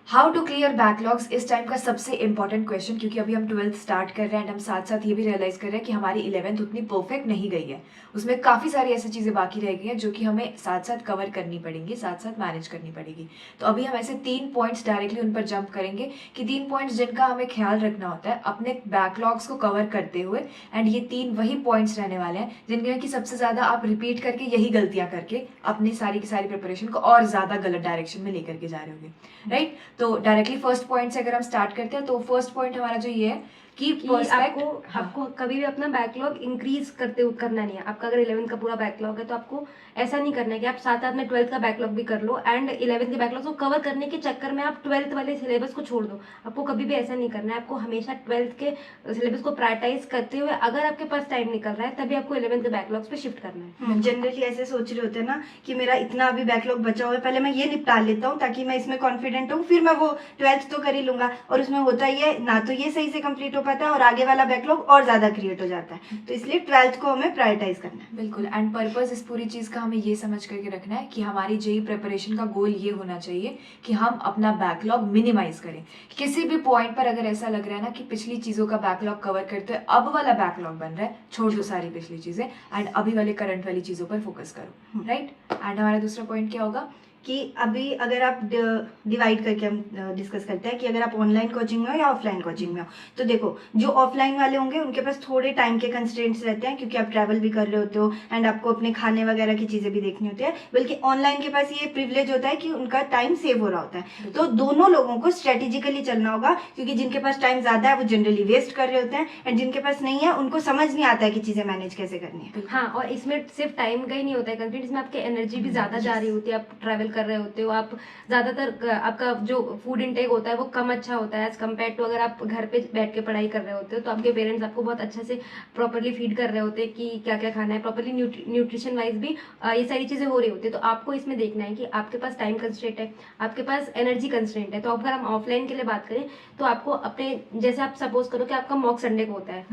How to clear backlogs इस time का सबसे इंपॉर्टेंट क्वेश्चन, क्योंकि अभी हम 12th स्टार्ट कर रहे हैं एंड हम साथ साथ ये भी रियलाइज कर रहे हैं कि हमारी 11th उतनी परफेक्ट नहीं गई है। उसमें काफ़ी सारी ऐसी चीज़ें बाकी रह गई हैं जो कि हमें साथ साथ कवर करनी पड़ेंगी, साथ साथ मैनेज करनी पड़ेगी। तो अभी हम ऐसे 3 पॉइंट्स डायरेक्टली उन पर जंप करेंगे कि 3 पॉइंट्स जिनका हमें ख्याल रखना होता है अपने बैकलॉग्स को कवर करते हुए। एंड ये 3 वही पॉइंट्स रहने वाले हैं जिनमें कि सबसे ज़्यादा आप रिपीट करके यही गलतियाँ करके अपनी सारी की सारी प्रिपरेशन को और ज़्यादा गलत डायरेक्शन में लेकर के जा रहे होंगे, राइट। तो डायरेक्टली फर्स्ट पॉइंट से अगर हम स्टार्ट करते हैं तो फर्स्ट पॉइंट हमारा जो ये है कि आपको कभी भी अपना बैकलॉग इंक्रीज करना नहीं है। आपका अगर 11th का पूरा बैकलॉग है तो आपको ऐसा नहीं करना है कि आप साथ साथ में 12th का बैकलॉग भी कर लो एंड 11th के बैकलॉग को कवर करने के चक्कर में आप 12th वाले सिलेबस को छोड़ दो। आपको कभी भी ऐसा नहीं करना है। आपको हमेशा 12th के सिलेबस को प्रायोरिटाइज करते हुए अगर आपके पास टाइम निकल रहा है तभी आपको 11th के बैकलॉग्स पे शिफ्ट करना है। जनरली ऐसे सोच रहे होते हैं ना कि मेरा इतना अभी बैकलॉग बचा हुआ है, पहले मैं ये निपटा लेता हूँ ताकि मैं इसमें कॉन्फिडेंट हूँ, फिर मैं वो 12th तो कर ही लूंगा। और उसमें होता ही है ना, तो ये सही से कंप्लीट हो पाता है और आगे वाला बैकलॉग और ज्यादा क्रिएट हो जाता है। तो इसलिए 12th को हमें प्रायोरिटाइज करना है। बिल्कुल। एंड पर्पस इस पूरी चीज़ का हमें ये समझ करके रखना है कि हमारी जेई प्रिपरेशन का गोल ये होना चाहिए कि हम अपना बैकलॉग मिनिमाइज करें। किसी भी पॉइंट पर अगर ऐसा लग रहा है ना कि पिछली चीज़ों का बैकलॉग कवर करते हुए अब वाला बैकलॉग बन रहा है, छोड़ दो सारी पिछली चीज़ें एंड अभी वाले करंट वाली चीज़ों पर फोकस करो, राइट। एंड हमारा दूसरा पॉइंट क्या होगा कि अभी अगर आप डिवाइड करके हम डिस्कस करते हैं कि अगर आप ऑनलाइन कोचिंग में हो या ऑफलाइन कोचिंग में हो, तो देखो जो ऑफलाइन वाले होंगे उनके पास थोड़े टाइम के कंस्ट्रेंट्स रहते हैं क्योंकि आप ट्रैवल भी कर रहे होते हो एंड आपको अपने खाने वगैरह की चीज़ें भी देखनी होती है। बल्कि ऑनलाइन के पास ये प्रिविलेज होता है कि उनका टाइम सेव हो रहा होता है। तो दोनों लोगों को स्ट्रेटेजिकली चलना होगा क्योंकि जिनके पास टाइम ज़्यादा है वो जनरली वेस्ट कर रहे होते हैं एंड जिनके पास नहीं है उनको समझ नहीं आता है कि चीज़ें मैनेज कैसे करनी है। हाँ, और इसमें सिर्फ टाइम का ही नहीं होता है कंस्ट्रेंट, इसमें आपकी एनर्जी भी ज़्यादा जा रही होती है। आप ट्रैवल कर रहे होते हो, आप ज्यादातर आपका जो फूड इनटेक होता है वो कम अच्छा होता है एज कम्पेयर टू अगर आप घर पे बैठ के पढ़ाई कर रहे होते हो। तो आपके पेरेंट्स आपको बहुत अच्छे से प्रॉपरली फीड कर रहे होते हैं कि क्या क्या खाना है, प्रॉपरली न्यूट्रिशन वाइज भी ये सारी चीजें हो रही होती है। तो आपको इसमें देखना है कि आपके पास टाइम कंस्ट्रेंट है, आपके पास एनर्जी कंस्ट्रेंट है। तो अगर हम ऑफलाइन के लिए बात करें तो आपको अपने जैसे आप सपोज करो कि आपका मॉक संडे को होता है,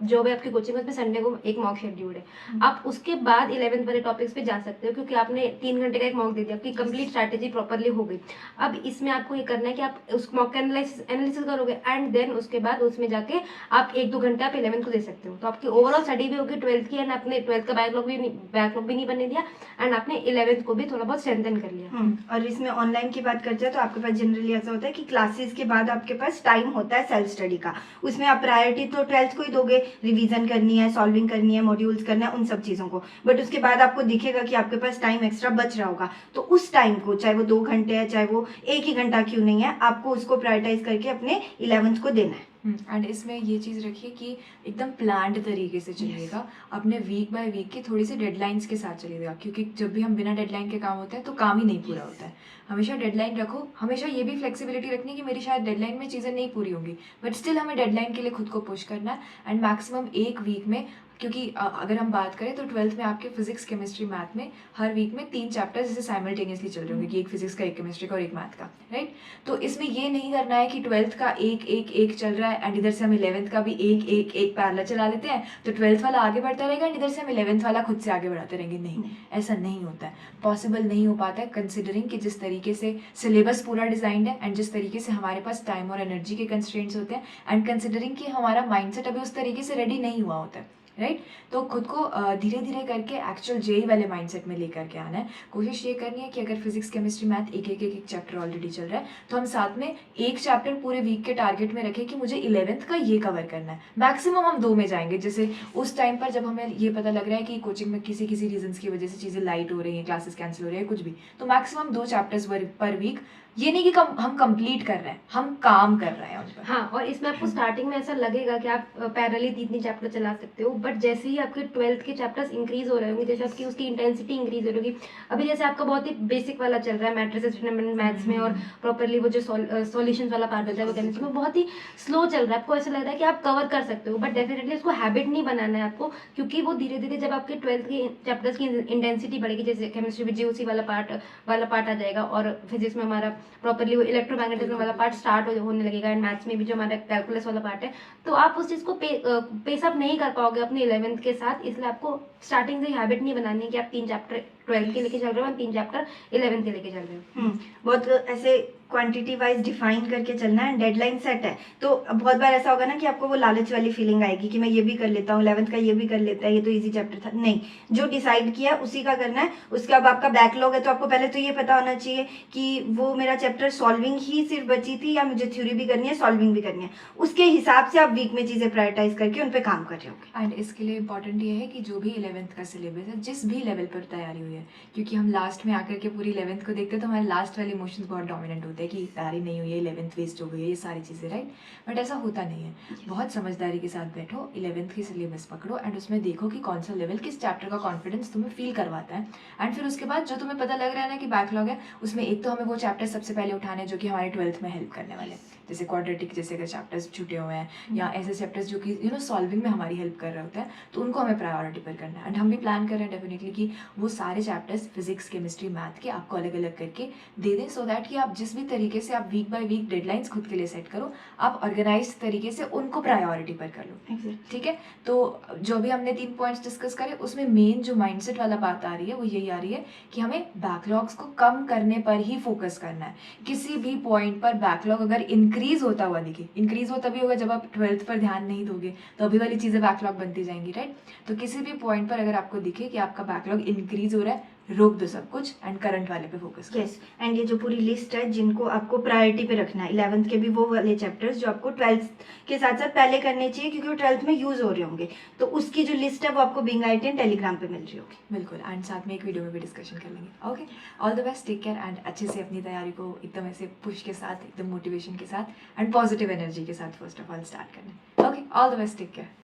जो भी आपकी कोचिंग है उसमें संडे को एक मॉक शेड्यूल है। आप उसके बाद 11th वाले टॉपिक्स पे जा सकते हो क्योंकि आपने 3 घंटे का एक मॉक दे दिया, आपकी कंप्लीट स्ट्रैटेजी प्रॉपरली हो गई। अब इसमें आपको ये करना है कि आप उस मॉक एनालिसिस करोगे एंड देन उसके बाद उसमें जाके आप 1-2 घंटे आप 11th को दे सकते हो। तो आपकी ओवरऑल स्टडी भी होगी 12th की एंड आपने 12th का बैकलॉग भी नहीं बनने दिया एंड आपने 11th को भी थोड़ा बहुत स्ट्रेंथन कर लिया। और इसमें ऑनलाइन की बात करते हैं तो आपके पास जनरली ऐसा होता है कि क्लासेस के बाद आपके पास टाइम होता है सेल्फ स्टडी का। उसमें आप प्रायोरिटी तो 12th को ही दोगे, रिवीजन करनी है, सॉल्विंग करनी है, मॉड्यूल्स करना है, उन सब चीज़ों को। बट उसके बाद आपको दिखेगा कि आपके पास टाइम एक्स्ट्रा बच रहा होगा, तो उस टाइम को चाहे वो 2 घंटे है चाहे वो 1 ही घंटा क्यों नहीं है, आपको उसको प्रायोरिटाइज करके अपने 11th को देना है। एंड इसमें ये चीज़ रखिए कि एकदम प्लान्ड तरीके से चलिएगा। अपने वीक बाय वीक की थोड़ी सी डेडलाइंस के साथ चलिएगा, क्योंकि जब भी हम बिना डेडलाइन के काम होते हैं तो काम ही नहीं पूरा होता है। हमेशा डेडलाइन रखो, हमेशा ये भी फ्लेक्सिबिलिटी रखनी कि मेरी शायद डेडलाइन में चीज़ें नहीं पूरी होंगी बट स्टिल हमें डेडलाइन के लिए खुद को पुश करना है। एंड मैक्सिमम 1 वीक में, क्योंकि अगर हम बात करें तो 12th में आपके फिजिक्स केमिस्ट्री मैथ में हर वीक में 3 चैप्टर्स जैसे साइमल्टेनियसली चल रहे होंगे कि एक फिजिक्स का, एक केमिस्ट्री का और एक मैथ का, राइट। तो इसमें ये नहीं करना है कि 12th का एक चल रहा है एंड इधर से हम 11th का भी एक पैरेलल चला लेते हैं तो 12th वाला आगे बढ़ता रहेगा एंड इधर से हम 11th वाला खुद से आगे बढ़ाते रहेंगे। नहीं, ऐसा नहीं होता है, पॉसिबल नहीं हो पाता है कंसिडरिंग कि जिस तरीके से सिलेबस पूरा डिजाइंड है एंड जिस तरीके से हमारे पास टाइम और एनर्जी के कंस्ट्रेंट्स होते हैं एंड कंसिडरिंग कि हमारा माइंडसेट अभी उस तरीके से रेडी नहीं हुआ होता है, राइट। तो खुद को धीरे धीरे करके एक्चुअल जेई वाले माइंडसेट में लेकर के आना है। कोशिश ये करनी है कि अगर फिजिक्स केमिस्ट्री मैथ एक चैप्टर ऑलरेडी चल रहा है तो हम साथ में एक चैप्टर पूरे वीक के टारगेट में रखें कि मुझे 11th का ये कवर करना है। मैक्सिमम हम 2 में जाएंगे, जैसे उस टाइम पर जब हमें ये पता लग रहा है कि कोचिंग में किसी रीजंस की वजह से चीज़ें लाइट हो रही हैं, क्लासेस कैंसिल हो रही है, कुछ भी, तो मैक्सिमम 2 चैप्टर्स पर वीक। ये नहीं कि हम कंप्लीट कर रहे हैं, हम काम कर रहे हैं उन पर। हाँ, और इसमें आपको स्टार्टिंग में ऐसा लगेगा कि आप पैरेलली 3 चैप्टर चला सकते हो, बट जैसे ही आपके 12th के चैप्टर्स इंक्रीज हो रहे होंगे, जैसे आपकी उसकी इंटेंसिटी इंक्रीज हो रही होगी। अभी जैसे आपका बहुत ही बेसिक वाला चल रहा है मैट्रिसेस मैथ्स में और प्रॉपरली वो जो सॉल्यूशन वाला पार्ट होता है वो केमिस्ट्री में बहुत ही स्लो चल रहा है। आपको ऐसा लग रहा है कि आप कवर कर सकते हो, बट डेफिनेटली उसको हैबिट नहीं बनाना है आपको, क्योंकि वो धीरे धीरे जब आपके 12th के चैप्टर्स की इंटेंसिटी बढ़ेगी, जैसे केमिस्ट्री में जीओसी वाला पार्ट आ जाएगा और फिजिक्स में हमारा प्रॉपरली वो इलेक्ट्रोमैग्नेटिज्म वाला पार्ट स्टार्ट होने लगेगा एंड मैथ्स में भी जो हमारा कैलकुलस वाला पार्ट है, तो आप उस चीज़ को पेस अप नहीं कर पाओगे अपने 11th के साथ। इसलिए आपको स्टार्टिंग से ही हैबिट नहीं बनानी है कि आप 3 चैप्टर 12th के लेके चल रहे हो, 3 चैप्टर 11th के लेके चल रहे हो। बहुत ऐसे क्वांटिटी वाइज डिफाइन करके चलना है, डेडलाइन सेट है तो बहुत बार ऐसा होगा ना कि आपको वो लालच वाली फीलिंग आएगी कि मैं ये भी कर लेता हूँ, 11th का ये भी कर लेता है, ये तो इजी चैप्टर था। नहीं, जो डिसाइड किया उसी का करना है। उसके बाद आपका बैकलॉग है तो आपको पहले तो ये पता होना चाहिए कि वो मेरा चैप्टर सॉल्विंग ही सिर्फ बची थी या मुझे थ्योरी भी करनी है, सॉल्विंग भी करनी है। उसके हिसाब से आप वीक में चीज़ें प्रायोरिटाइज करके उन पर काम कर रहे होगे। एंड इसके लिए इंपॉर्टेंट ये है कि जो भी 11th का सिलेबस है, जिस भी लेवल पर तैयारी हुई है, क्योंकि हम लास्ट में आकर के पूरी 11th को देखते हैं तो हमारे लास्ट वाले इमोशंस बहुत डोमिनेंट होते हैं कि तैयारी नहीं हुई है, 11th वेस्ट हो गई है, ये सारी चीज़ें, राइट। बट ऐसा होता नहीं है। बहुत समझदारी के साथ बैठो, 11th की सिलेबस पकड़ो एंड उसमें देखो कि कौन सा लेवल किस चैप्टर का कॉन्फिडेंस तुम्हें फील करवाता है। एंड फिर उसके बाद जो तुम्हें पता लग रहा है ना कि बैकलॉग है, उसमें एक तो हमें वो चैप्टर सबसे पहले उठाने जो कि हमारे 12th में हेल्प करने वाले हैं, जैसे क्वाड्रेटिक जैसे अगर चैप्टर्स छूटे हुए हैं या ऐसे चैप्टर्स जो कि सॉल्विंग में हमारी हेल्प कर रहे होते हैं, तो उनको हमें प्रायोरिटी पर करना है। एंड हम भी प्लान कर रहे हैं डेफिनेटली कि वो सारे चैप्टर्स फिजिक्स, केमिस्ट्री, मैथ के आपको अलग अलग करके दे दें, सो दैट कि आप जिस भी तरीके से आप वीक बाय वीक डेडलाइंस खुद के लिए सेट करो, आप ऑर्गेनाइज तरीके से उनको प्रायोरिटी पर कर लो। ठीक है, तो जो भी हमने 3 पॉइंट्स डिस्कस करे उसमें मेन जो माइंडसेट वाला बात आ रही है वो यही आ रही है कि हमें बैकलॉग्स को कम करने पर ही फोकस करना है। किसी भी पॉइंट पर बैकलॉग अगर इंक्रीज होता हुआ दिखे, इंक्रीज हो तभी होगा जब आप 12th पर ध्यान नहीं दोगे, तो अभी वाली चीज़ें बैकलॉग बनती जाएंगी, राइट। तो किसी भी पॉइंट पर अगर आपको दिखे कि आपका बैकलॉग इंक्रीज हो रहा है, रोक दो सब कुछ एंड करंट वाले पे फोकस करो। यस, एंड ये जो पूरी लिस्ट है जिनको आपको प्रायोरिटी पे रखना है, 11th के भी वो वाले चैप्टर्स जो आपको 12th के साथ साथ पहले करने चाहिए क्योंकि वो 12th में यूज हो रहे होंगे, तो उसकी जो लिस्ट है वो आपको बिंग IT टेलीग्राम पे मिल रही होगी। बिल्कुल, एंड साथ में एक वीडियो में भी डिस्कशन कर लेंगे। Okay, all the best, take care and अच्छे से अपनी तैयारी को एकदम ऐसे पुश के साथ, एकदम मोटिवेशन के साथ एंड पॉजिटिव एनर्जी के साथ फर्स्ट ऑफ ऑल स्टार्ट करना। Okay, all the best, take care.